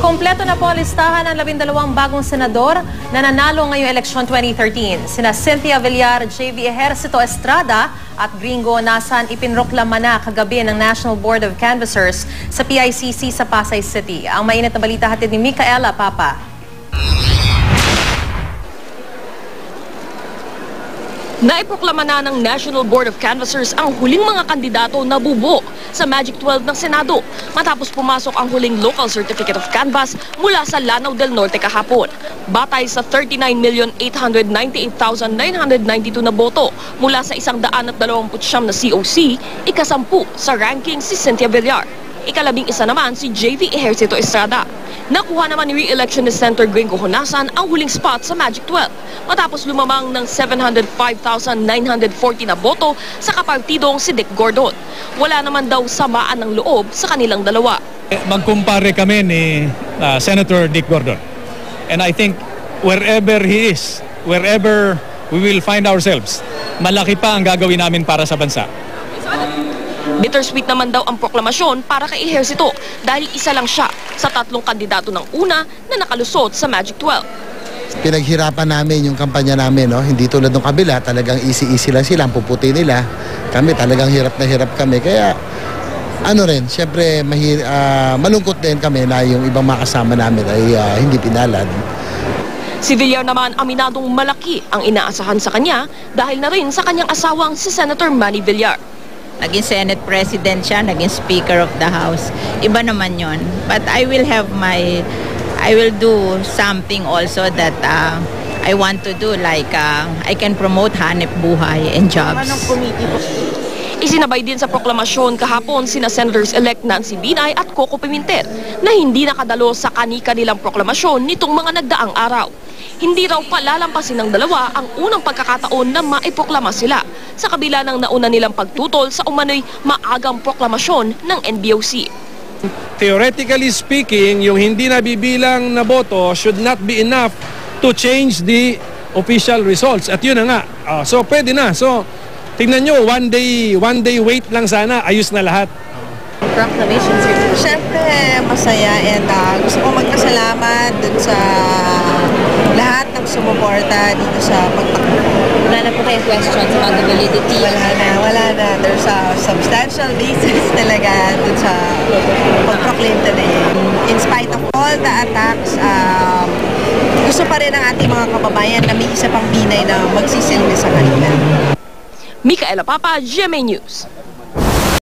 Kompleto na po ang listahan ng 12 bagong senador na nanalo ngayong eleksyon 2013. Sina Cynthia Villar, JV Ejercito Estrada at Gringo Nasan ipinroklama na kagabi ng National Board of Canvassers sa PICC sa Pasay City. Ang mainit na balita hatid ni Micaela Papa. Naiproklama na ng National Board of Canvassers ang huling mga kandidato na bubo sa Magic 12 ng Senado matapos pumasok ang huling local certificate of canvass mula sa Lanao del Norte kahapon. Batay sa 39,898,992 na boto mula sa 129 na COC, ikasampu sa ranking si Cynthia Villar. Ikalabing isa naman si JV Ejercito Estrada. Nakuha naman ni re-election ni Senator Gringo Honasan ang huling spot sa Magic 12 matapos lumamang ng 705,940 na boto sa kapartidong si Dick Gordon. Wala naman daw samaan ng loob sa kanilang dalawa. Magkumpare kami ni Senator Dick Gordon. And I think wherever he is, wherever we will find ourselves, malaki pa ang gagawin namin para sa bansa. Bittersweet naman daw ang proklamasyon para kay Ejercito dahil isa lang siya sa 3 kandidato ng una na nakalusot sa Magic 12. Pinaghirapan namin yung kampanya namin, no? Hindi tulad ng kabila, talagang easy-easy lang sila, ang puputi nila. Kami talagang hirap na hirap kami. Kaya ano rin, syempre malungkot din kami na yung ibang makasama namin ay hindi pinalad. Si Villar naman aminadong malaki ang inaasahan sa kanya dahil na rin sa kanyang asawang si Senator Manny Villar. Naging Senate President siya, naging Speaker of the House. Iba naman yon. But I will do something also that I want to do. Like, I can promote hanep buhay and jobs. Isinabay din sa proklamasyon kahapon sina Senators-elect Nancy Binay at Coco Pimentel na hindi nakadalo sa kani-kanilang proklamasyon nitong mga nagdaang araw. Hindi raw palalampasin ng dalawa ang unang pagkakataon na maiproklama sila sa kabila ng nauna nilang pagtutol sa umano'y maagang proklamasyon ng NBOC. Theoretically speaking, yung hindi nabibilang na boto should not be enough to change the official results. At yun na nga. So pwede na. So tingnan nyo, one day wait lang sana, ayos na lahat. Proclamation, sir. Siyempre, masaya and gusto kong magpasalamat dun sa lahat ng sumuporta dito sa pagtakbo. Wala na po kayong questions about the validity? Wala na. There's a substantial basis talaga dun sa pag-proclaim today. In spite of all the attacks, gusto pa rin ng ating mga kababayan na may isa pang Binay na magsisilbi sa kanila. Micaela Papa, GMA News.